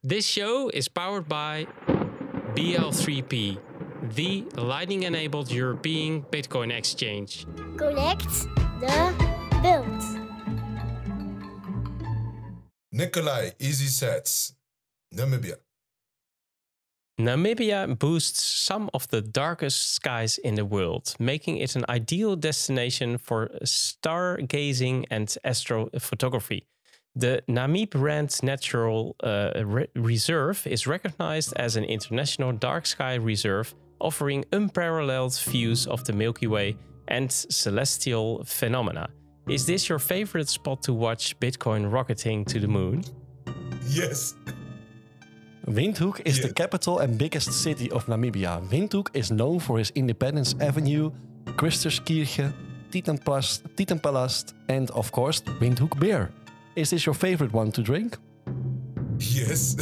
This show is powered by BL3P, the Lightning-enabled European Bitcoin exchange. Connect the world. Nikolai, easy sets. Namibia. Namibia boasts some of the darkest skies in the world, making it an ideal destination for stargazing and astrophotography. The Namib Rand Natural Reserve is recognized as an international dark sky reserve, offering unparalleled views of the Milky Way and celestial phenomena. Is this your favorite spot to watch Bitcoin rocketing to the moon? Yes. Windhoek is the capital and biggest city of Namibia. Windhoek is known for his Independence Avenue, Christuskirche, Titanpalast, and of course, Windhoek beer. Is this your favorite one to drink? Yes.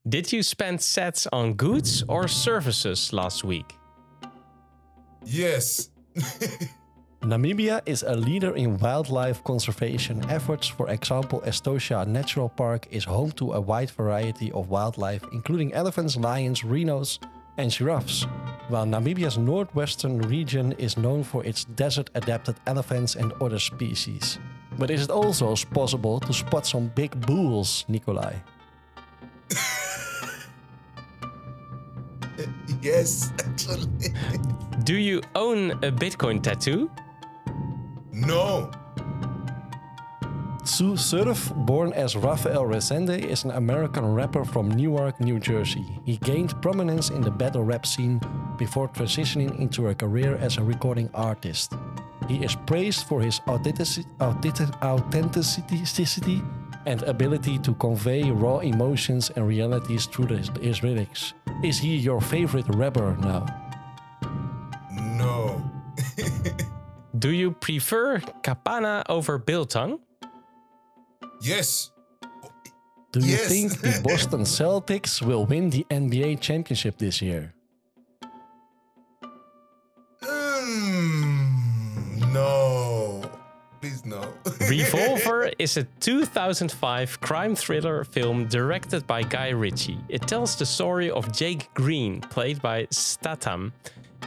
Did you spend sats on goods or services last week? Yes. Namibia is a leader in wildlife conservation efforts. For example, Etosha Natural Park is home to a wide variety of wildlife, including elephants, lions, rhinos, and giraffes. While Namibia's northwestern region is known for its desert-adapted elephants and other species. But is it also possible to spot some big bulls, Nikolai? Yes, actually. Do you own a Bitcoin tattoo? No. Tsu Surf, born as Rafael Rezende, is an American rapper from Newark, New Jersey. He gained prominence in the battle rap scene before transitioning into a career as a recording artist. He is praised for his authenticity and ability to convey raw emotions and realities through his lyrics. Is he your favorite rapper now? No. Do you prefer Kapana over Biltong? Yes. Do you Yes. think the Boston Celtics will win the NBA championship this year? No. Please no. Revolver is a 2005 crime thriller film directed by Guy Ritchie. It tells the story of Jake Green, played by Statham,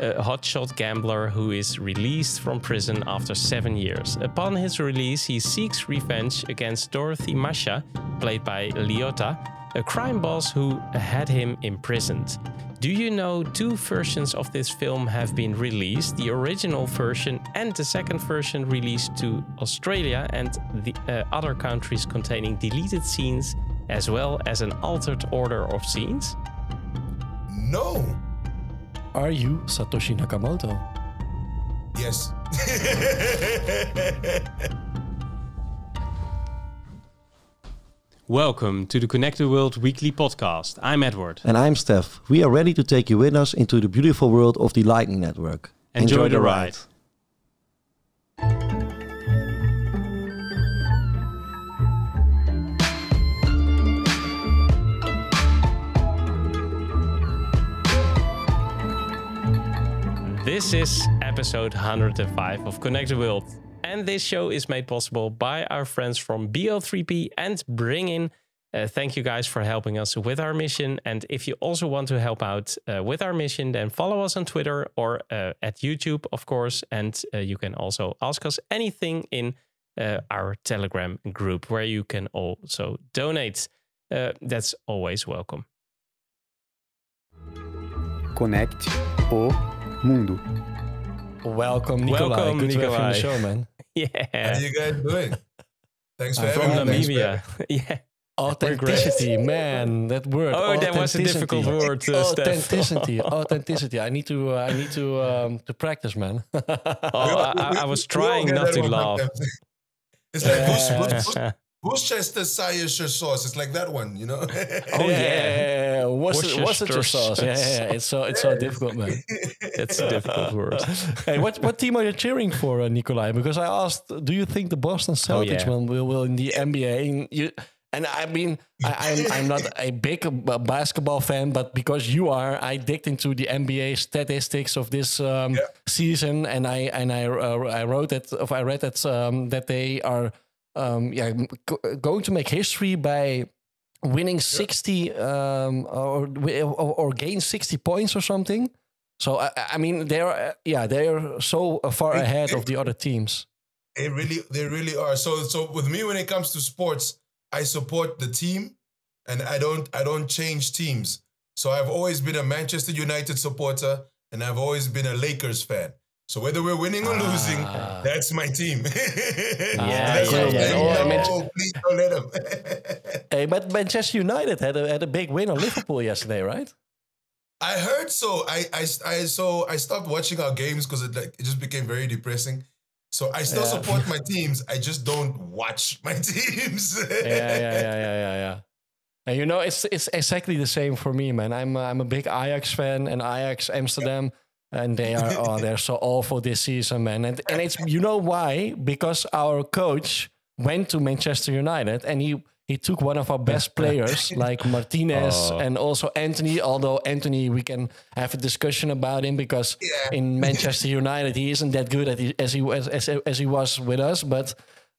a hotshot gambler who is released from prison after 7 years. Upon his release, he seeks revenge against Dorothy Masha, played by Liotta, a crime boss who had him imprisoned. Do you know 2 versions of this film have been released? The original version and the second version released to Australia and the other countries containing deleted scenes, as well as an altered order of scenes? No. Are you Satoshi Nakamoto? Yes. Welcome to the Connected World Weekly Podcast. I'm Edward. And I'm Steph. We are ready to take you with us into the beautiful world of the Lightning Network. Enjoy the ride. This is episode 105 of Connected World. And this show is made possible by our friends from BL3P and Bringin. Thank you guys for helping us with our mission. And if you also want to help out with our mission, then follow us on Twitter or at YouTube, of course. And you can also ask us anything in our Telegram group where you can also donate. That's always welcome. Connect o Mundo. Welcome, Nikolai. Welcome, Good to have you on the Nikolai. show, man. How Yeah, you guys doing? Thanks for I'm having from me. Namibia. Yeah. Authenticity, man, that word. Oh, that was a difficult word, Steph. Authenticity. I need to practice, man. Oh, I was trying We all not get to that one laugh. sometimes. It's like Worcestershire sauce. It's like that one, you know? Oh yeah, Worcestershire sauce. Yeah. It's so difficult, man. It's a difficult word. Hey, what team are you cheering for, Nikolai? Because I asked, do you think the Boston Celtics will in the NBA? And I mean, I'm not a big basketball fan, but because you are, I digged into the NBA statistics of this season, and I read that they are going to make history by winning 60 or gain 60 points or something. So I mean, they're so far ahead of the other teams. They really are. So with me, when it comes to sports, I support the team, and I don't change teams. So I've always been a Manchester United supporter, and I've always been a Lakers fan. So whether we're winning or losing, that's my team. Please don't let them. Hey, but Manchester United had a big win on Liverpool yesterday, right? I heard so. I stopped watching our games because it just became very depressing. So I still support my teams. I just don't watch my teams. Yeah. And you know, it's exactly the same for me, man. I'm a big Ajax fan, and Ajax Amsterdam, and they're so awful this season, man. And it's, you know why? Because our coach went to Manchester United, and he took one of our best players like Martinez and also Anthony. Although Anthony, we can have a discussion about him because in Manchester United he isn't that good as he was with us. But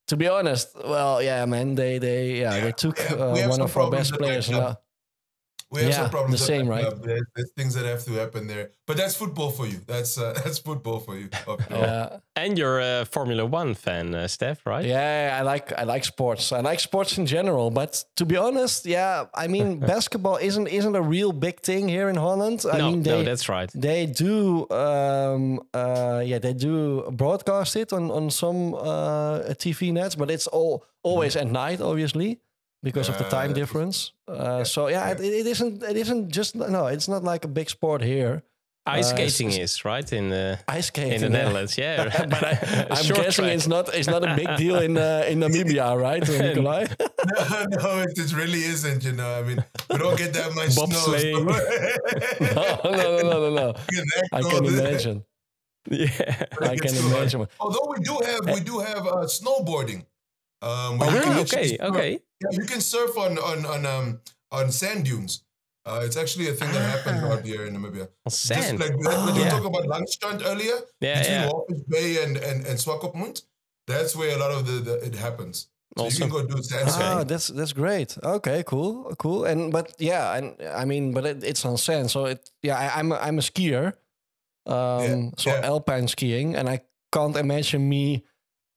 to be honest, well, yeah, man, they took one of our best players. We have some problems. The same, right? There's things that have to happen there, but that's football for you. That's football for you. And you're a Formula One fan, Steph, right? Yeah, I like sports. I like sports in general, but to be honest, I mean, basketball isn't a real big thing here in Holland. No, that's right. They do, they do broadcast it on some TV nets, but it's always at night, obviously, because of the time difference. It isn't just, no, it's not like a big sport here. Ice skating is right in ice skating in the Netherlands, yeah. But I'm guessing it's not a big deal in Namibia, right, Nikolai? No, it really isn't. You know, I mean, we don't get that much bobsleighing. No. I can imagine. Yeah, I can imagine. Although we do have snowboarding. Okay. Yeah, you can surf on sand dunes. It's actually a thing that happens out here in Namibia. Sand. Just like when you talk about Langstrand earlier, between Walvis Bay and Swakopmund, that's where a lot of it happens. So you can go do sand surfing. That's great. Okay, cool. But it's on sand. So I'm a skier. Alpine skiing, and I can't imagine me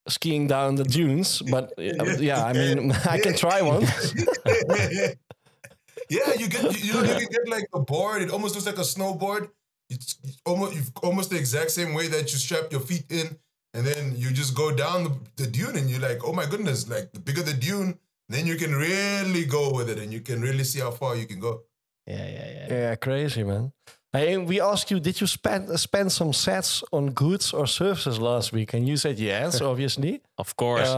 skiing down the dunes. But I mean, I can try one. Yeah, you can get like a board. It almost looks like a snowboard. It's almost the exact same way that you strap your feet in, and then you just go down the dune, and you're like, oh my goodness, like the bigger the dune, then you can really go with it, and you can really see how far you can go. Yeah, crazy, man. Hey, we asked you, did you spend some sets on goods or services last week? And you said yes, obviously. Of course.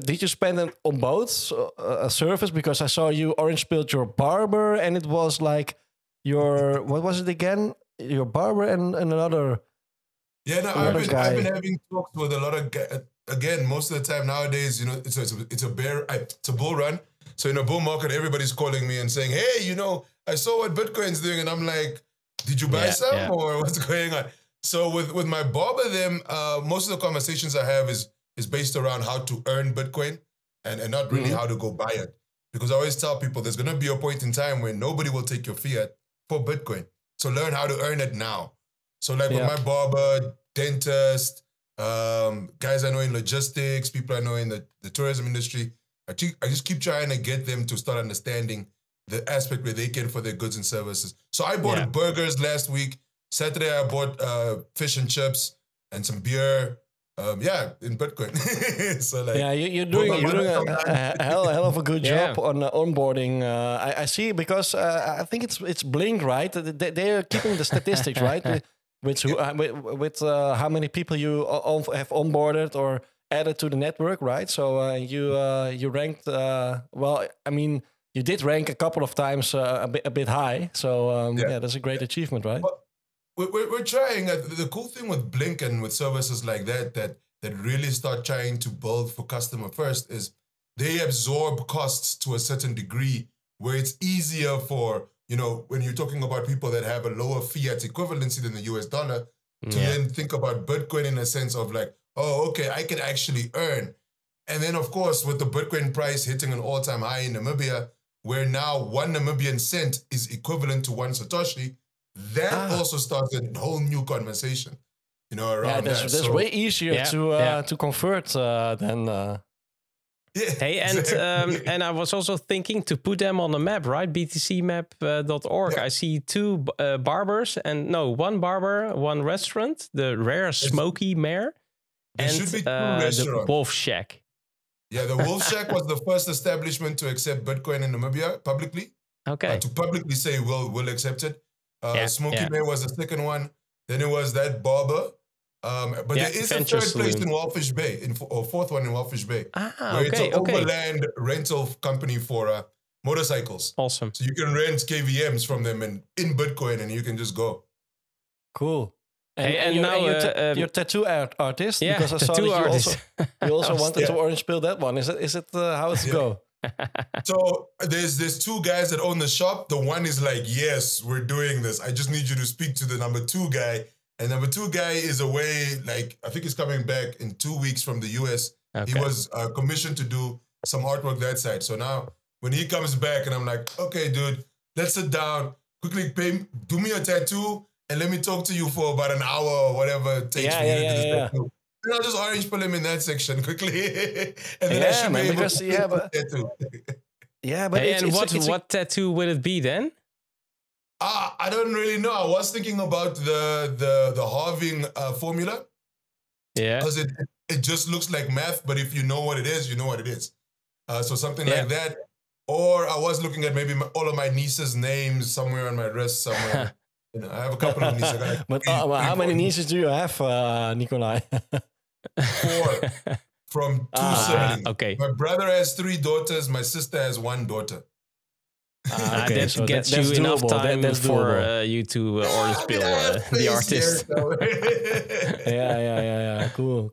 Did you spend it on both a service? Because I saw you orange pilled your barber, and it was like your, what was it again? Your barber and another. Yeah, no, I've been having talks with a lot of guys. Again, most of the time nowadays, you know, it's a bull run. So in a bull market, everybody's calling me and saying, hey, you know, I saw what Bitcoin's doing, and I'm like, did you buy some or what's going on? So with my barber, most of the conversations I have is based around how to earn Bitcoin and not really how to go buy it. Because I always tell people there's going to be a point in time when nobody will take your fiat for Bitcoin. So learn how to earn it now. So like with my barber, dentist, guys I know in logistics, people I know in the tourism industry, I just keep trying to get them to start understanding the aspect where they can for their goods and services. So I bought burgers last week. Saturday I bought fish and chips and some beer. In Bitcoin. So like, you're doing a hell of a good job on onboarding. I see, because I think it's Blink, right? They're keeping the statistics, right? With how many people you have onboarded or added to the network, right? So you ranked well. I mean, you did rank a couple of times a bit high. So that's a great achievement, right? Well, we're trying. The cool thing with Blink and with services like that really start trying to build for customer first is they absorb costs to a certain degree where it's easier for, you know, when you're talking about people that have a lower fiat equivalency than the US dollar, to then think about Bitcoin in a sense of like, oh, okay, I can actually earn. And then, of course, with the Bitcoin price hitting an all-time high in Namibia, where now 1 Namibian cent is equivalent to 1 Satoshi, that also starts a whole new conversation, you know, around that. That's way easier to convert than... Hey, and I was also thinking to put them on the map, right? btcmap.org. I see 2 barbers, and 1 barber, 1 restaurant, the Rare Smoky Mare, and the Wolf Shack. Yeah, the Wolf Shack was the first establishment to accept Bitcoin in Namibia publicly. Okay. To publicly say we'll accept it. Smoky Mare was the second one. Then it was that barber. But there is a third place in Walfish Bay, or fourth one in Walfish Bay, where it's an overland rental company for motorcycles. Awesome. So you can rent KVMs from them in Bitcoin, and you can just go. Cool. And now you're tattoo artist, because I saw that you also wanted to orange pill that one. Is it how it's go? So there's 2 guys that own the shop. The one is like, yes, we're doing this. I just need you to speak to the number 2 guy. And number 2 guy is away, like, I think he's coming back in 2 weeks from the US. Okay. He was commissioned to do some artwork that side. So now when he comes back and I'm like, okay, dude, let's sit down, quickly do me a tattoo and let me talk to you for about an hour or whatever it takes for you to do this tattoo. And I'll just orange pull him in that section quickly. And then I should be able to tattoo. And what tattoo will it be then? I don't really know. I was thinking about the halving formula. Yeah. Because it just looks like math, but if you know what it is, you know what it is. So something like that. Or I was looking at maybe all of my nieces' names somewhere on my wrist somewhere. You know, I have a couple of nieces. But how many nieces do you have, Nicolai? 4 from 2 siblings. Okay. My brother has 3 daughters. My sister has 1 daughter. That gets you enough time for you to orange pill the artist. Yeah. Cool.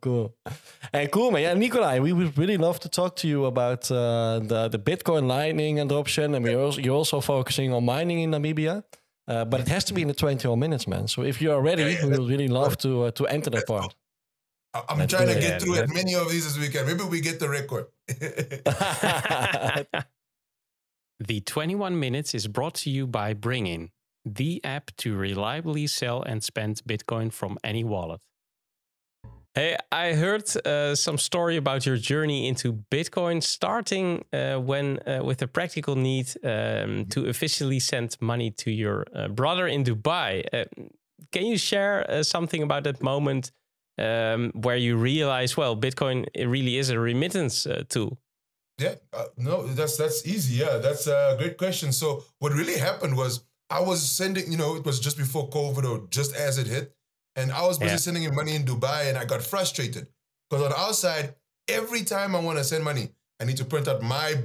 And cool, man. Yeah, Nicolai, we would really love to talk to you about the Bitcoin Lightning adoption, and you're also focusing on mining in Namibia. But it has to be in the 21 minutes, man. So if you are ready, we would really love to enter that part. I'm trying to get through as many of these as we can. Maybe we get the record. The 21 Minutes is brought to you by Bringin, the app to reliably sell and spend Bitcoin from any wallet. Hey, I heard some story about your journey into Bitcoin, starting with a practical need to officially send money to your brother in Dubai. Can you share something about that moment where you realize, well, Bitcoin really is a remittance tool? Yeah, no, that's easy. Yeah, that's a great question. So what really happened was I was sending, it was just before COVID or just as it hit. And I was busy sending him money in Dubai, and I got frustrated because on our side, every time I want to send money, I need to print out my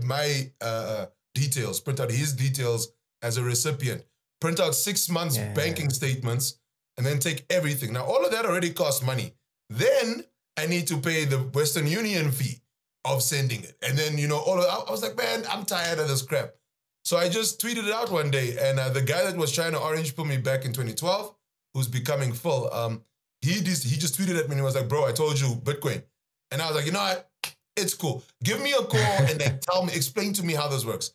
details, print out his details as a recipient, print out 6 months banking statements, and then take everything. Now, all of that already costs money. Then I need to pay the Western Union fee of sending it. And then, I was like, man, I'm tired of this crap. So I just tweeted it out one day. And the guy that was trying to orange pill me back in 2012, who's becoming full, he just tweeted at me and he was like, bro, I told you Bitcoin. And I was like, you know what? It's cool. Give me a call and then explain to me how this works.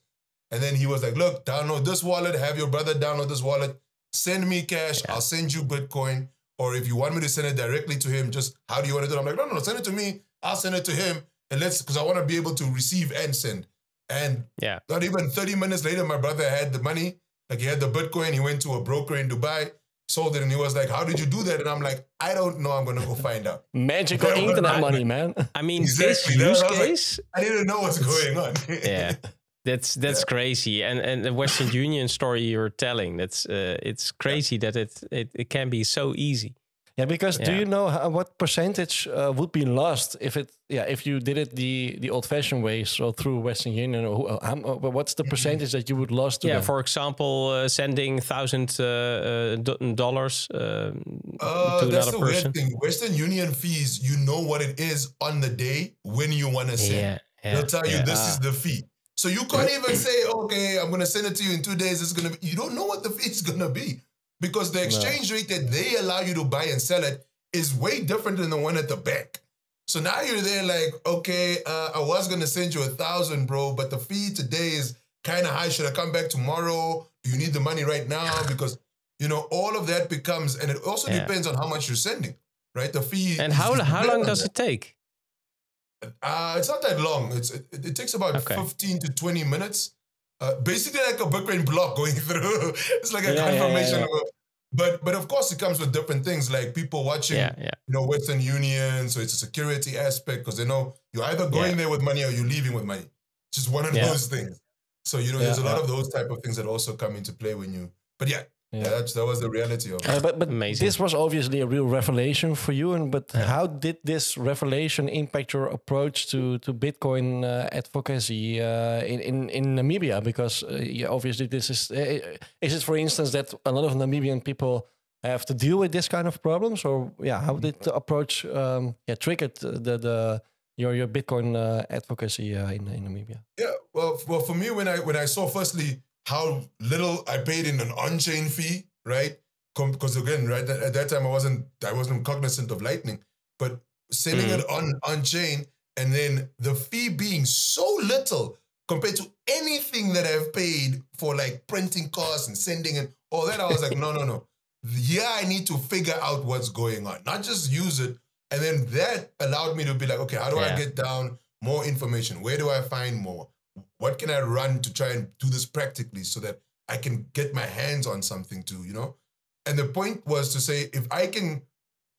And then he was like, look, download this wallet, have your brother download this wallet, send me cash, I'll send you Bitcoin. Or if you want me to send it directly to him, just how do you want to do it? I'm like, no, send it to me. I'll send it to him. And because I want to be able to receive and send. And not even 30 minutes later, my brother had the money. Like he had the Bitcoin. He went to a broker in Dubai, sold it. And he was like, how did you do that? And I'm like, I don't know. I'm going to go find out. Magical internet money, man. I mean, this use case. Like, I didn't know what's going on. Yeah. That's crazy. And the Western Union story you're telling, it's crazy that it can be so easy. Yeah, because do you know what percentage would be lost if you did it the old-fashioned way, so through Western Union? Or what's the percentage that you would lose to them? For example, sending $1,000 to another person. Weird thing. Western Union fees, you know what it is on the day when you want to send. They'll tell you this is the fee. So you can't even say, okay, I'm going to send it to you in 2 days. It's going to be. You don't know what the fee is going to be. Because the exchange rate that they allow you to buy and sell it is way different than the one at the bank. So now you're there like, okay, I was going to send you $1,000, bro, but the fee today is kind of high. Should I come back tomorrow? Do you need the money right now? Because, you know, all of that becomes, and it also depends on how much you're sending, right? The fee. And how long does it take? It's not that long. It takes about 15 to 20 minutes. Basically like a Bitcoin block going through. It's like a confirmation. But of course it comes with different things like people watching, you know, Western Union. So it's a security aspect because they know you're either going there with money or you're leaving with money. It's just one of those things. So, you know, there's a lot of those type of things that also come into play when you, but that was the reality of it. But amazing. This was obviously a real revelation for you. But how did this revelation impact your approach to Bitcoin advocacy in Namibia? Because obviously this is it for instance that a lot of Namibian people have to deal with this kind of problems? Or how did the approach triggered your Bitcoin advocacy in Namibia? Yeah, well, for me, when I saw firstly how little I paid in an on-chain fee, right? Because again, right at that time I wasn't cognizant of Lightning, but sending it on-chain and then the fee being so little compared to anything that I've paid for like printing costs and sending and all that, I was like, no. Yeah, I need to figure out what's going on, not just use it. And then that allowed me to be like, okay, how do I get down more information? Where do I find more? What can I run to try and do this practically so that I can get my hands on something too, you know? And the point was to say, if I can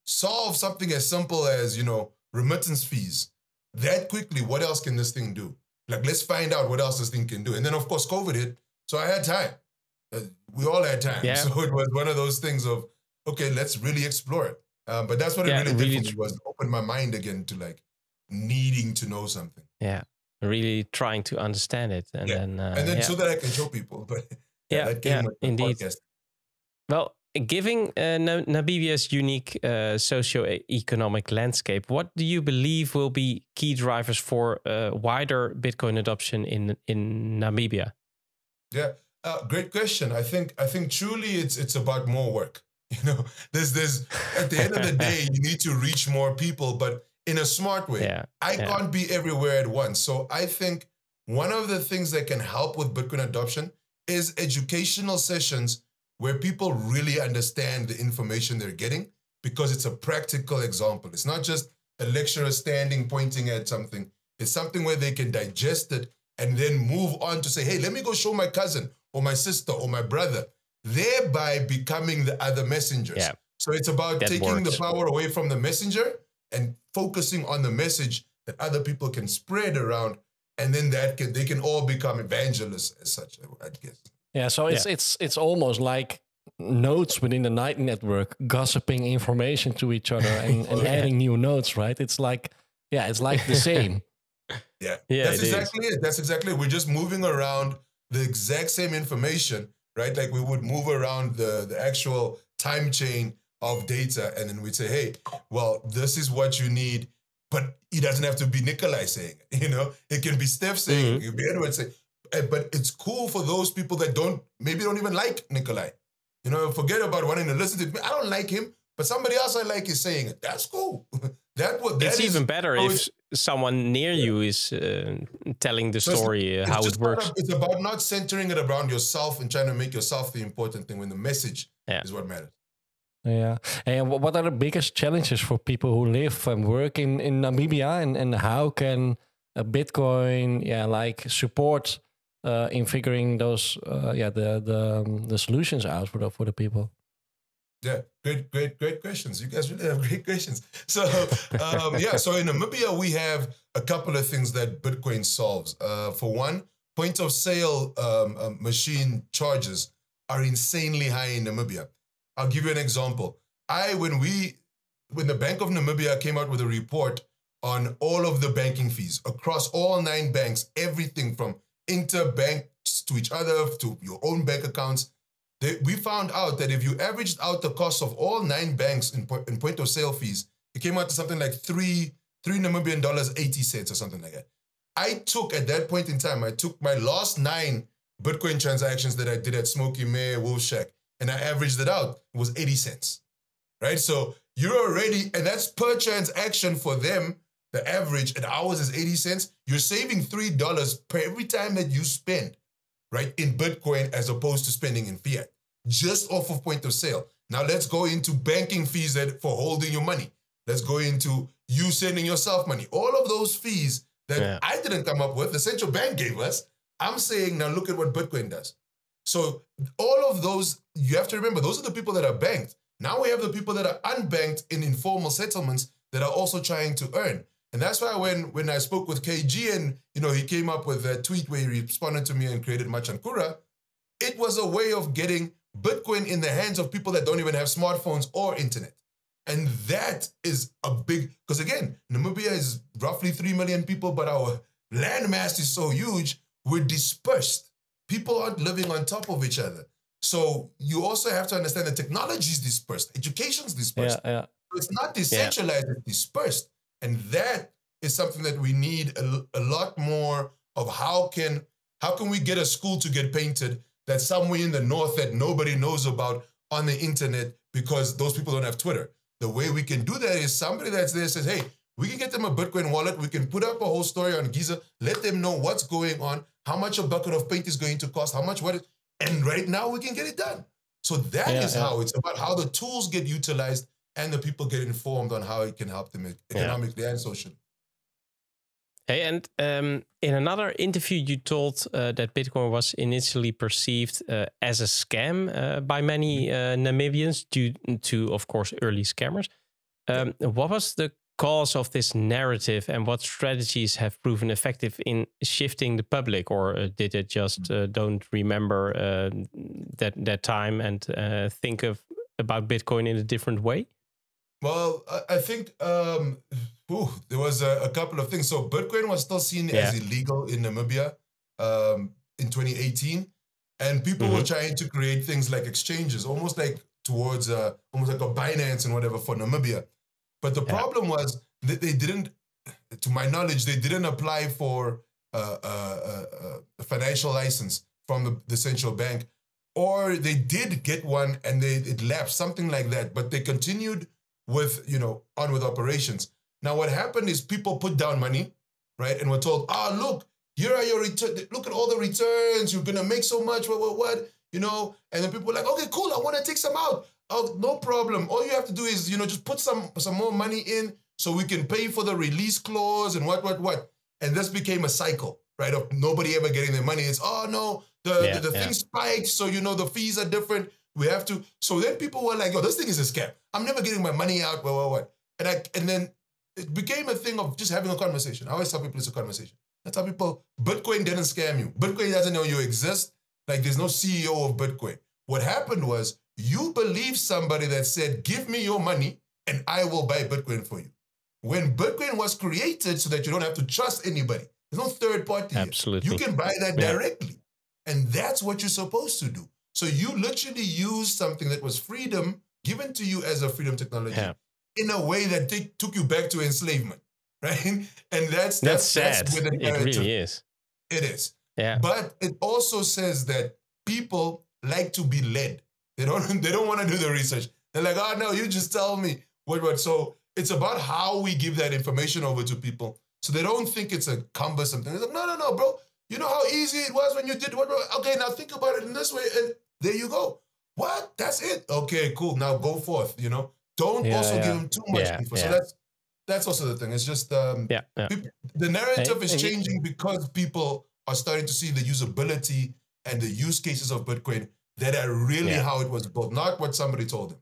solve something as simple as, you know, remittance fees that quickly, what else can this thing do? Like, let's find out what else this thing can do. And then, of course, COVID hit, so I had time. We all had time. Yeah. So it was one of those things of, okay, let's really explore it. But that's what it really did for me, was open my mind again to like needing to know something. Yeah. Really trying to understand it, and then so that I can show people. But that came with the indeed. podcast. Well, given Namibia's unique socio-economic landscape, what do you believe will be key drivers for wider Bitcoin adoption in Namibia? Yeah, great question. I think truly it's about more work. You know, there's at the end of the day, you need to reach more people, but in a smart way. I can't be everywhere at once. So I think one of the things that can help with Bitcoin adoption is educational sessions where people really understand the information they're getting because it's a practical example. It's not just a lecturer standing, pointing at something. It's something where they can digest it and then move on to say, hey, let me go show my cousin or my sister or my brother, thereby becoming the other messengers. Yeah. So it's about taking the power away from the messenger and focusing on the message that other people can spread around, and then they can all become evangelists as such, I guess. Yeah, so it's almost like nodes within the Lightning Network gossiping information to each other and adding new nodes, right? It's like the same. Yeah, that's exactly it. That's exactly it. We're just moving around the exact same information, right? Like we would move around the actual time chain of data, and then we'd say, hey, well, this is what you need, but it doesn't have to be Nikolai saying it, you know? It can be Steph saying it, it can be Edward saying it, but it's cool for those people that don't even like Nikolai. You know, forget about wanting to listen to me. I don't like him, but somebody else I like is saying it. That's cool. It's even better if someone near you is telling the story, how it works. It's about not centering it around yourself and trying to make yourself the important thing when the message is what matters. Yeah. And what are the biggest challenges for people who live and work in Namibia, and how can Bitcoin support in figuring those the solutions out for the people? Yeah, great questions. You guys really have great questions. So so in Namibia we have a couple of things that Bitcoin solves. For one, point of sale machine charges are insanely high in Namibia. I'll give you an example. When the Bank of Namibia came out with a report on all of the banking fees across all 9 banks, everything from interbanks to each other to your own bank accounts, we found out that if you averaged out the cost of all 9 banks in point of sale fees, it came out to something like $3 Namibian dollars 80 cents or something like that. At that point in time, I took my last 9 Bitcoin transactions that I did at Smoky Mare, Wolfshack, and I averaged it out. It was 80 cents, right? So you're already, and that's per transaction for them. The average at ours is 80 cents. You're saving $3 per every time that you spend. right, in Bitcoin as opposed to spending in fiat, just off of point of sale. Now let's go into banking fees for holding your money. Let's go into you sending yourself money. All of those fees that I didn't come up with, the central bank gave us. I'm saying, now look at what Bitcoin does. So all of those, you have to remember, those are the people that are banked. Now we have the people that are unbanked in informal settlements that are also trying to earn. And that's why when I spoke with KG and, he came up with a tweet where he responded to me and created Machankura, it was a way of getting Bitcoin in the hands of people that don't even have smartphones or internet. And that is a big, because again, Namibia is roughly 3 million people, but our landmass is so huge, we're dispersed. People aren't living on top of each other. So you also have to understand that technology is dispersed, education's dispersed. So it's not decentralized, it's dispersed. And that is something that we need a lot more of. How can we get a school to get painted that's somewhere in the north that nobody knows about on the internet because those people don't have Twitter? The way we can do that is somebody that's there says, hey, we can get them a Bitcoin wallet. We can put up a whole story on Giza, let them know what's going on, how much a bucket of paint is going to cost, how much, and right now we can get it done. So that is how it's about, how the tools get utilized and the people get informed on how it can help them economically and socially. Hey, and in another interview, you told that Bitcoin was initially perceived as a scam by many Namibians due to, of course, early scammers. What was the cause of this narrative, and what strategies have proven effective in shifting the public, or did it just don't remember that time and think about Bitcoin in a different way? Well, I think there was a couple of things. So Bitcoin was still seen as illegal in Namibia in 2018. And people were trying to create things like exchanges, almost like towards almost like a Binance and whatever for Namibia. But the problem was that they didn't, to my knowledge, they didn't apply for a financial license from the central bank, or they did get one and it lapsed, something like that. But they continued with, on with operations. Now, what happened is people put down money, right? And were told, look, here are your returns. Look at all the returns. You're going to make so much, what? And then people were like, okay, cool. I want to take some out. Oh, no problem. All you have to do is, just put some more money in so we can pay for the release clause and what. And this became a cycle, right? Of nobody ever getting their money. It's, no, the thing spiked. So, the fees are different. We have to. So then people were like, this thing is a scam. I'm never getting my money out. What. And then it became a thing of just having a conversation. I always tell people it's a conversation. I tell people, Bitcoin didn't scam you. Bitcoin doesn't know you exist. Like, there's no CEO of Bitcoin. What happened was you believe somebody that said, give me your money and I will buy Bitcoin for you. When Bitcoin was created so that you don't have to trust anybody, there's no third party. Absolutely. You can buy that directly. And that's what you're supposed to do. So you literally use something that was freedom given to you as a freedom technology in a way that took you back to enslavement, right? And that's sad. That's where the narrative, it really is. It is. Yeah. But it also says that people like to be led. They don't want to do the research. They're like, no, you just tell me what. So it's about how we give that information over to people so they don't think it's a cumbersome thing. They're like, no, bro. You know how easy it was when you did what? Okay, now think about it in this way, and there you go. What? That's it? Okay, cool. Now go forth, Don't also give them too much info. So that's also the thing. It's just the narrative is changing because people are starting to see the usability and the use cases of Bitcoin that are really how it was built, not what somebody told them.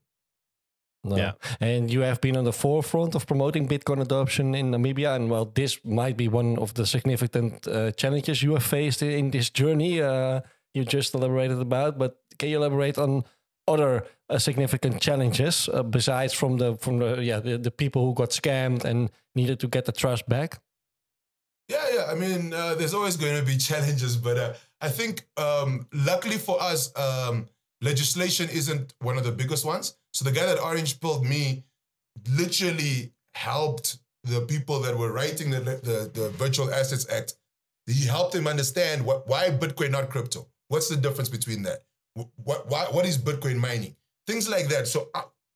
No. Yeah. And you have been on the forefront of promoting Bitcoin adoption in Namibia. And well, this might be one of the significant challenges you have faced in this journey you just elaborated about. But can you elaborate on other significant challenges besides from the people who got scammed and needed to get the trust back? Yeah. I mean, there's always going to be challenges, but I think luckily for us, legislation isn't one of the biggest ones. So the guy that orange pilled me literally helped the people that were writing the Virtual Assets Act. He helped them understand why Bitcoin, not crypto. What's the difference between that? What is Bitcoin mining? Things like that. So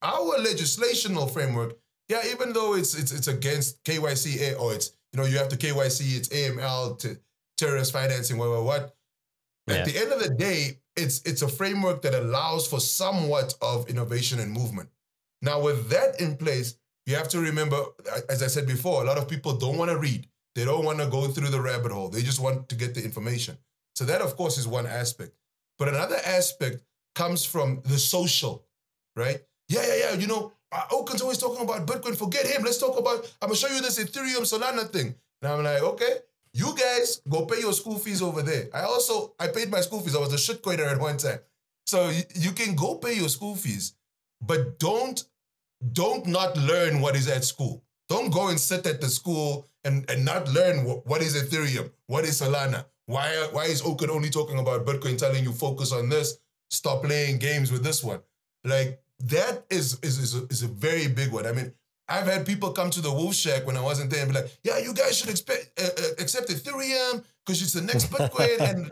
our legislational framework, even though it's against KYC or it's you have to KYC, it's AML to terrorist financing, what. At the end of the day, it's a framework that allows for somewhat of innovation and movement. Now, with that in place, you have to remember, as I said before, a lot of people don't want to read. They don't want to go through the rabbit hole. They just want to get the information. So that, of course, is one aspect. But another aspect comes from the social, right? Yeah. You know, Okan's always talking about Bitcoin. Forget him. Let's talk about, I'm going to show you this Ethereum Solana thing. And I'm like, okay, you guys go pay your school fees over there. I paid my school fees. I was a shitcoiner at one time. So you can go pay your school fees, but don't not learn what is at school. Don't go and sit at the school and not learn what is Ethereum, what is Solana. Why is Okan only talking about Bitcoin, telling you focus on this, stop playing games with this one? Like, that is a very big one. I mean, I've had people come to the Wolf Shack when I wasn't there and be like, yeah, you guys should accept Ethereum because it's the next Bitcoin. And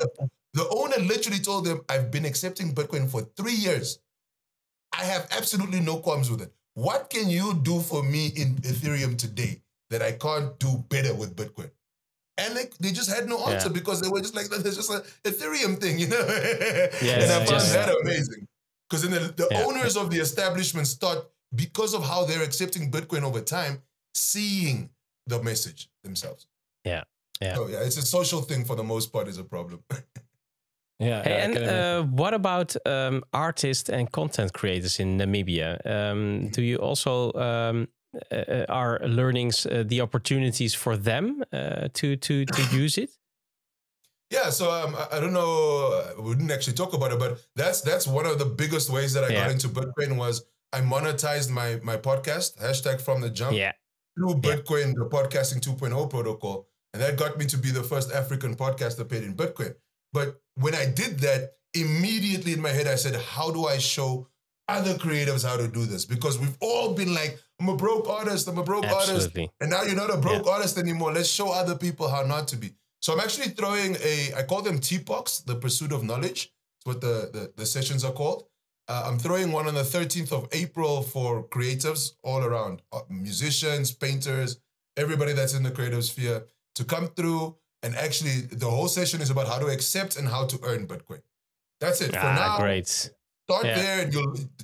the owner literally told them, I've been accepting Bitcoin for 3 years. I have absolutely no qualms with it. What can you do for me in Ethereum today that I can't do better with Bitcoin? And they just had no answer because they were just like, there's just an Ethereum thing, you know? And I found that amazing. Because then the owners of the establishment start, because of how they're accepting Bitcoin over time, seeing the message themselves. Yeah. So it's a social thing for the most part is a problem. What about artists and content creators in Namibia? Do you also are learnings the opportunities for them to use it? Yeah, so I don't know, we didn't actually talk about it, but that's one of the biggest ways that I got into Bitcoin was I monetized my podcast, #FromTheJump, through Bitcoin, the podcasting 2.0 protocol. And that got me to be the first African podcaster paid in Bitcoin. But when I did that, immediately in my head, I said, how do I show other creatives how to do this? Because we've all been like, I'm a broke artist. And now you're not a broke artist anymore. Let's show other people how not to be. So I'm actually throwing I call them TPOCs, the Pursuit of Knowledge. That's what the sessions are called. I'm throwing one on the 13th of April for creatives all around, musicians, painters, everybody that's in the creative sphere to come through. And actually, the whole session is about how to accept and how to earn Bitcoin. That's it. For now, great. Start there and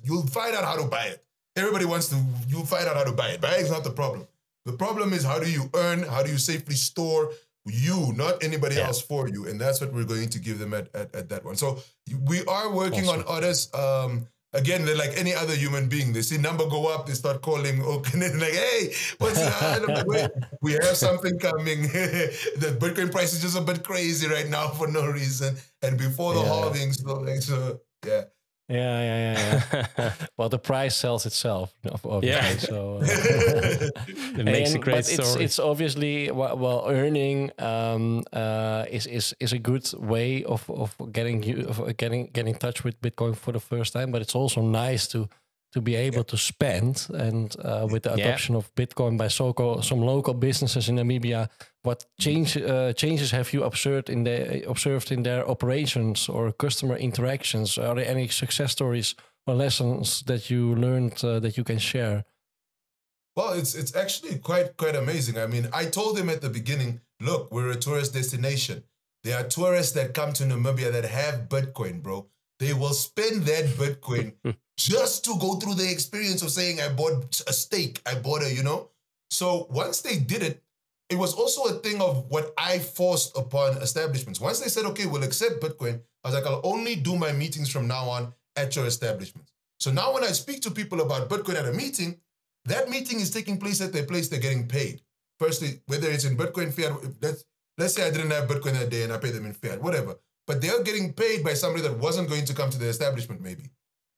you'll find out how to buy it. Everybody wants to, you'll find out how to buy it. Buying is not the problem. The problem is how do you earn, how do you safely store you, not anybody else for you. And that's what we're going to give them at that one. So we are working on others. Again, they're like any other human being. They see number go up, they start calling Okan and like, hey, what's that? Wait, we have something coming. The Bitcoin price is just a bit crazy right now for no reason. And before the halving, so yeah. Well, the price sells itself, obviously. So it makes a great story. It's obviously earning is a good way of getting in touch with Bitcoin for the first time. But it's also nice to be able to spend, and with the adoption of Bitcoin by some local businesses in Namibia, what changes have you observed in their operations or customer interactions? Are there any success stories or lessons that you learned that you can share? Well, it's actually quite amazing. I mean, I told them at the beginning, look, we're a tourist destination. There are tourists that come to Namibia that have Bitcoin, bro. They will spend that Bitcoin just to go through the experience of saying, I bought a steak, I bought a, you know? So once they did it, it was also a thing of what I forced upon establishments. Once they said, okay, we'll accept Bitcoin, I was like, I'll only do my meetings from now on at your establishments. So now when I speak to people about Bitcoin at a meeting, that meeting is taking place at their place, they're getting paid. Firstly, whether it's in Bitcoin, fiat, let's say I didn't have Bitcoin that day and I paid them in fiat, whatever. But they're getting paid by somebody that wasn't going to come to the establishment maybe.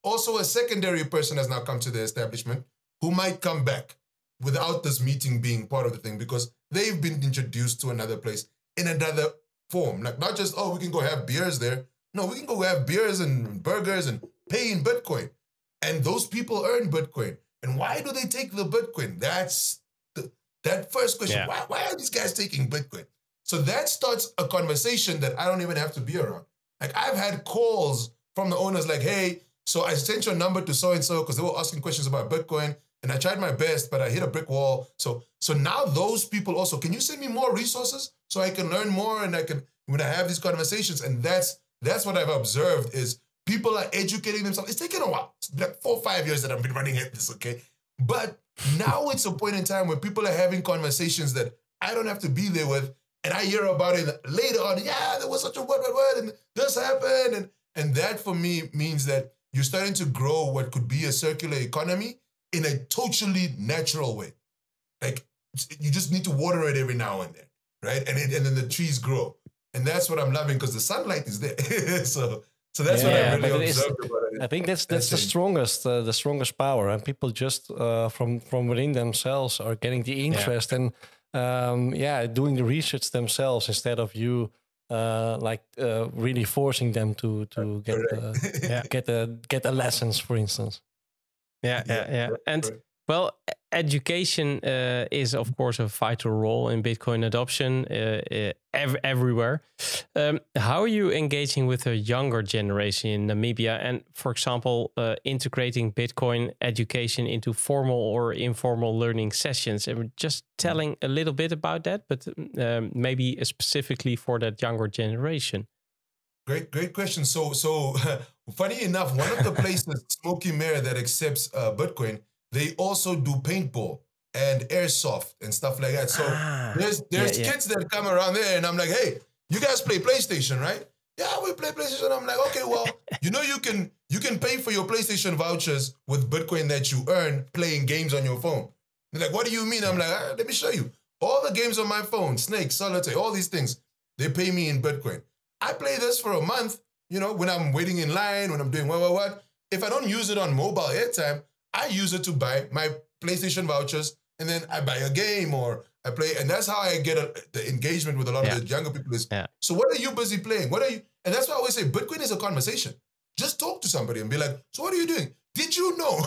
Also, a secondary person has now come to the establishment who might come back without this meeting being part of the thing because they've been introduced to another place in another form. Like not just, oh, we can go have beers there. No, we can go have beers and burgers and pay in Bitcoin. And those people earn Bitcoin. And why do they take the Bitcoin? That's that first question. Yeah. Why are these guys taking Bitcoin? So that starts a conversation that I don't even have to be around. Like I've had calls from the owners like, hey, so I sent your number to so-and-so because they were asking questions about Bitcoin and I tried my best, but I hit a brick wall. So now those people also, can you send me more resources so I can learn more and I can, when I have these conversations, and that's that's what I've observed is people are educating themselves. It's taken a while. It's like 4 or 5 years that I've been running at this, okay? But now it's a point in time where people are having conversations that I don't have to be there with, and I hear about it later on. Yeah, there was such a word, and this happened. And that for me means that you're starting to grow what could be a circular economy in a totally natural way. Like, you just need to water it every now and then, right? And then the trees grow. And that's what I'm loving because the sunlight is there. so that's what I really observed about it. I think that's the strongest power, and people just from within themselves are getting the interest and doing the research themselves instead of you really forcing them to get the lessons, for instance. Yeah. And well, education is of course a vital role in Bitcoin adoption everywhere. How are you engaging with the younger generation in Namibia, and for example, integrating Bitcoin education into formal or informal learning sessions? And just telling a little bit about that, but maybe specifically for that younger generation. Great question. So funny enough, one of the places, Smoky Mare, that accepts Bitcoin, they also do paintball and airsoft and stuff like that. So there's kids that come around there, and I'm like, hey, you guys play PlayStation, right? Yeah, we play PlayStation. I'm like, okay, well, you can pay for your PlayStation vouchers with Bitcoin that you earn playing games on your phone. They're like, what do you mean? I'm like, let me show you. All the games on my phone, Snake, Solitaire, all these things, they pay me in Bitcoin. I play this for a month, when I'm waiting in line, when I'm doing what. If I don't use it on mobile airtime, I use it to buy my PlayStation vouchers, and then I buy a game or I play. And that's how I get the engagement with a lot of the younger people is, so what are you busy playing? And that's why I always say Bitcoin is a conversation. Just talk to somebody and be like, so what are you doing? Did you know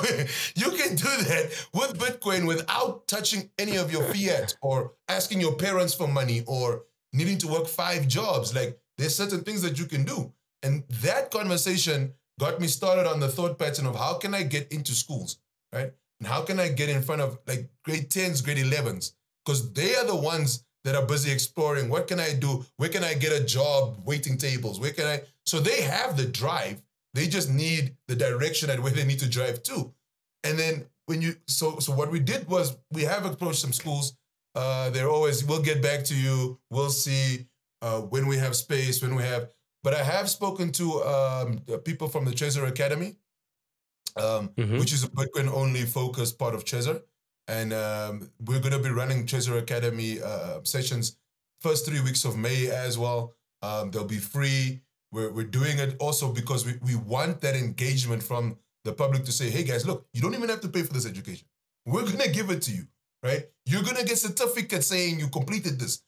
you can do that with Bitcoin without touching any of your fiat or asking your parents for money or needing to work 5 jobs? Like, there's certain things that you can do. And that conversation got me started on the thought pattern of how can I get into schools, right? And how can I get in front of like grade 10s, grade 11s? Because they are the ones that are busy exploring. What can I do? Where can I get a job? Waiting tables. Where can I? So they have the drive. They just need the direction at where they need to drive to. And then so what we did was we have approached some schools. They're always, we'll get back to you. We'll see when we have space, but I have spoken to people from the Trezor Academy, which is a Bitcoin-only focused part of Trezor. And we're going to be running Trezor Academy sessions first 3 weeks of May as well. They'll be free. We're doing it also because we want that engagement from the public to say, hey, guys, look, you don't even have to pay for this education. We're going to give it to you, right? You're going to get certificates saying you completed this.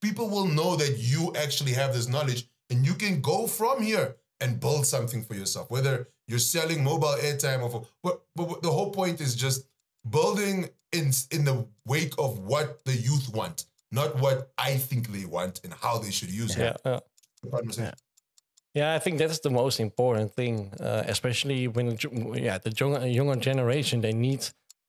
People will know that you actually have this knowledge, and you can go from here and build something for yourself, whether you're selling mobile airtime or but the whole point is just building in the wake of what the youth want, not what I think they want and how they should use it. Yeah, I think that's the most important thing, especially when the younger generation, they need,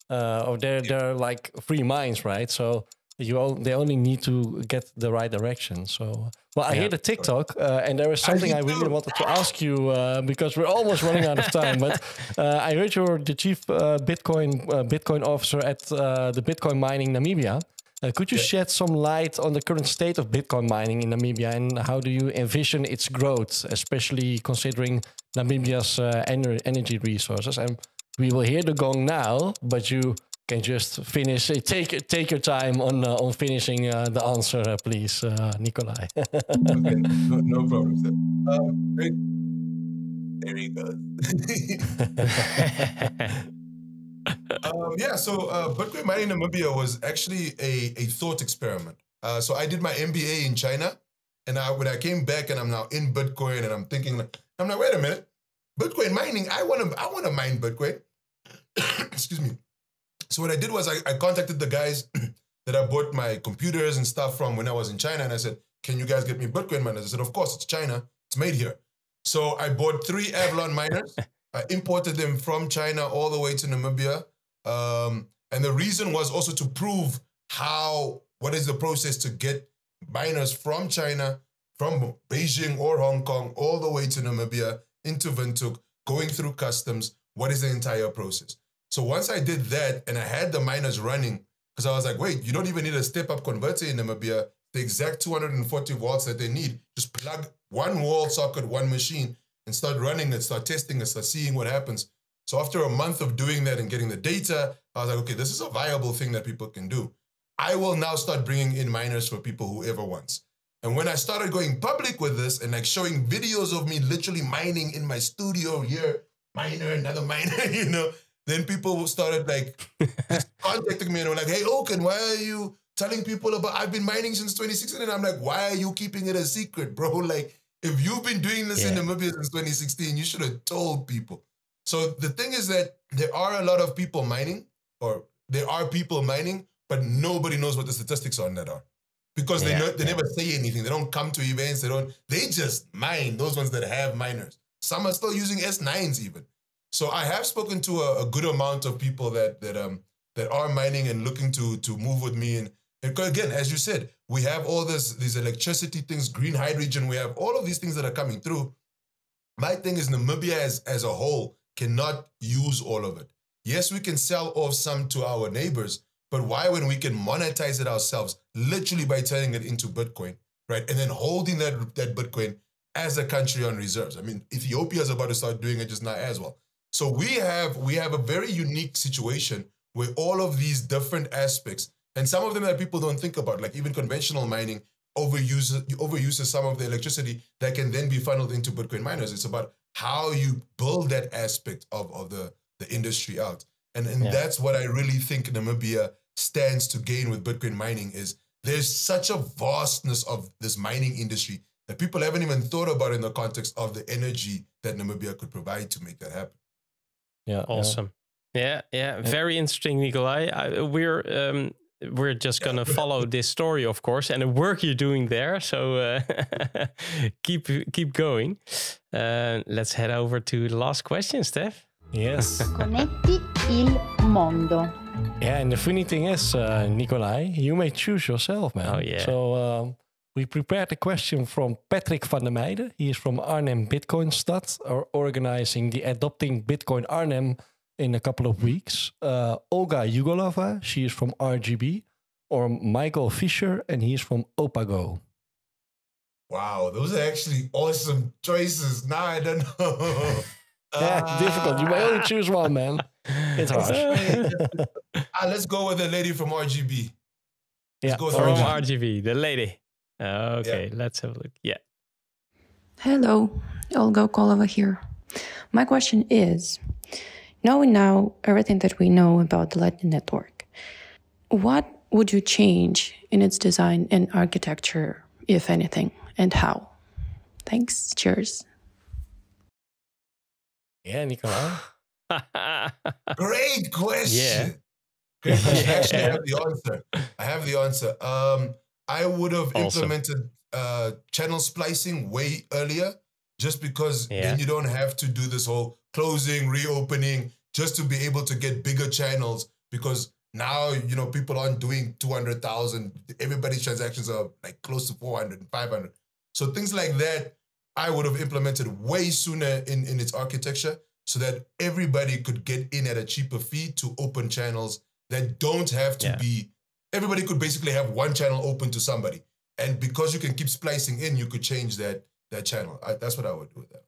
or they're like free minds, right? So they only need to get the right direction. So, well, I hear the TikTok, and there is something I really wanted to ask you because we're almost running out of time. But I heard you're the chief Bitcoin officer at the Bitcoin mining Namibia. Could you shed some light on the current state of Bitcoin mining in Namibia, and how do you envision its growth, especially considering Namibia's energy resources? And we will hear the gong now, but you can just finish. Take your time on finishing the answer, please, Nikolai. Okay, no problem, sir. There he goes. So Bitcoin mining in Namibia was actually a thought experiment. So I did my MBA in China, and when I came back and I'm now in Bitcoin, and I'm thinking, I'm like, wait a minute, Bitcoin mining, I want to mine Bitcoin. Excuse me. So what I did was I contacted the guys that I bought my computers and stuff from when I was in China, and I said, can you guys get me Bitcoin miners? I said, of course, it's China. It's made here. So I bought 3 Avalon miners. I imported them from China all the way to Namibia. And the reason was also to prove what is the process to get miners from China, from Beijing or Hong Kong all the way to Namibia into Windhoek, going through customs. What is the entire process? So once I did that and I had the miners running, because I was like, wait, you don't even need a step-up converter in Namibia. The exact 240 volts that they need, just plug one wall socket, one machine, and start running it, start testing it, start seeing what happens. So after a month of doing that and getting the data, I was like, okay, this is a viable thing that people can do. I will now start bringing in miners for people whoever wants. And when I started going public with this and like showing videos of me literally mining in my studio here, miner, another miner, you know, then people started like contacting me and were like, hey, Oaken, why are you telling people about, I've been mining since 2016. And I'm like, why are you keeping it a secret, bro? Like, if you've been doing this in Namibia since 2016, you should have told people. So the thing is that there are a lot of people mining, or there are people mining, but nobody knows what the statistics on that are. Because they never say anything. They don't come to events. They just mine, those ones that have miners. Some are still using S9s even. So I have spoken to a good amount of people that are mining and looking to move with me. And again, as you said, we have all these electricity things, green hydrogen. We have all of these things that are coming through. My thing is Namibia as a whole cannot use all of it. Yes, we can sell off some to our neighbors, but why when we can monetize it ourselves, literally by turning it into Bitcoin, right? And then holding that Bitcoin as a country on reserves. I mean, Ethiopia is about to start doing it just now as well. So we have a very unique situation where all of these different aspects, and some of them that people don't think about, like even conventional mining, overuses some of the electricity that can then be funneled into Bitcoin miners. It's about how you build that aspect of the industry out. And that's what I really think Namibia stands to gain with Bitcoin mining is there's such a vastness of this mining industry that people haven't even thought about in the context of the energy that Namibia could provide to make that happen. Yeah, awesome. Yeah. Very interesting, Nikolai. We're just gonna follow this story, of course, and the work you're doing there. So keep going. Let's head over to the last question, Steph. Yes. Connetti il mondo. Yeah, and the funny thing is, Nikolai, you may choose yourself, man. Oh, yeah. So we prepared a question from Patrick van der Meijden. He is from Arnhem Bitcoin Stad, organizing the Adopting Bitcoin Arnhem in a couple of weeks. Olga Yugolova, she is from RGB. Or Michael Fisher, and he's from Opago. Wow, those are actually awesome choices. Now I don't know. Yeah, difficult. You may only choose one, man. It's hard. Let's go with the lady from RGB. Let's go from RGB, the lady. Okay, let's have a look. Yeah. Hello, Olga Kolova here. My question is, knowing now everything that we know about the Lightning Network, what would you change in its design and architecture, if anything, and how? Thanks. Cheers. Yeah, Nicola. Great question. Great question. Actually, I have the answer. I would have implemented channel splicing way earlier, just because then you don't have to do this whole closing, reopening, just to be able to get bigger channels. Because now, people aren't doing 200,000. Everybody's transactions are like close to 400 and 500. So things like that, I would have implemented way sooner in its architecture, so that everybody could get in at a cheaper fee to open channels that don't have to be. Everybody could basically have one channel open to somebody, and because you can keep splicing in, you could change that channel. That's what I would do with that.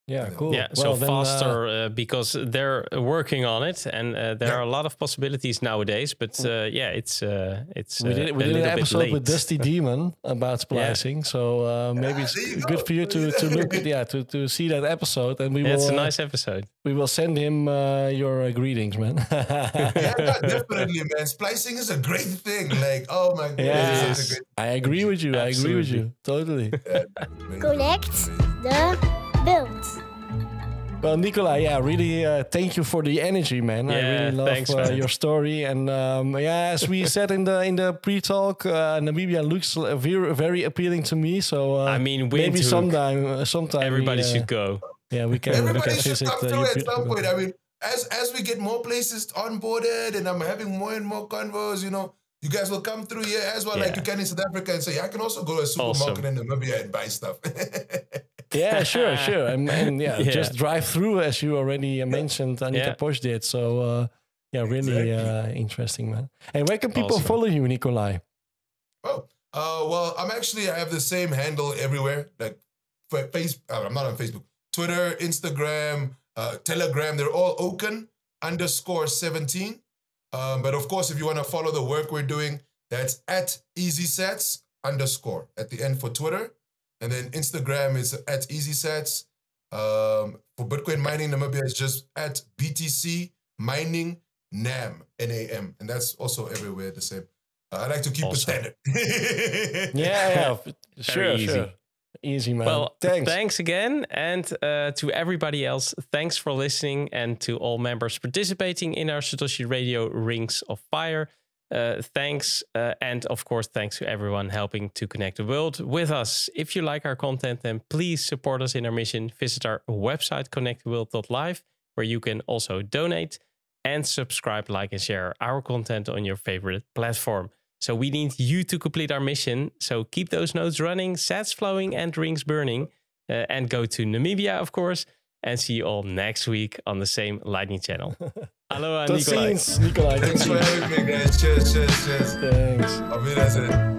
Yeah, cool. Yeah, well, so faster because they're working on it, and there are a lot of possibilities nowadays. But it's we did an episode with Dusty Demon about splicing, so maybe it's good for you to look at to see that episode, and we will. It's a nice episode. We will send him your greetings, man. Definitely, man. Splicing is a great thing. Like, oh my god, yes. I agree with you. Absolutely. I agree with you totally. Connect the build. Well, Nikolai, really thank you for the energy, man. I really love your story. And as we said in the pre-talk, Namibia looks very, very appealing to me. So I mean, maybe sometime everybody should go. Yeah, we can. Everybody should come through at some point. I mean, as we get more places onboarded, and I'm having more and more convos, you guys will come through here as well, like you can in South Africa, and say, I can also go to a supermarket in Namibia and buy stuff. Yeah, sure. And just drive through, as you already mentioned, Anita Posch did. So, really interesting, man. And where can people follow you, Nikolai? Oh, well, I have the same handle everywhere. Like, I'm not on Facebook. Twitter, Instagram, Telegram, they're all Oken_17. But of course, if you want to follow the work we're doing, that's at EasySats_ at the end for Twitter. And then Instagram is at EasySats. For Bitcoin mining, Namibia is just at BTC Mining NAM, N-A-M. And that's also everywhere the same. I like to keep it standard. Sure. Easy, man. Well, thanks again. And to everybody else, thanks for listening. And to all members participating in our Satoshi Radio Rings of Fire. Thanks. And of course, thanks to everyone helping to connect the world with us. If you like our content, then please support us in our mission. Visit our website, connecttheworld.live, where you can also donate and subscribe, like, and share our content on your favorite platform. So we need you to complete our mission. So keep those nodes running, sats flowing, and rings burning. And go to Namibia, of course. And see you all next week on the same Lightning channel. Aloha, Nikolai. Nikolai. Thanks for having me, guys. Cheers. Thanks. Auf Wiedersehen.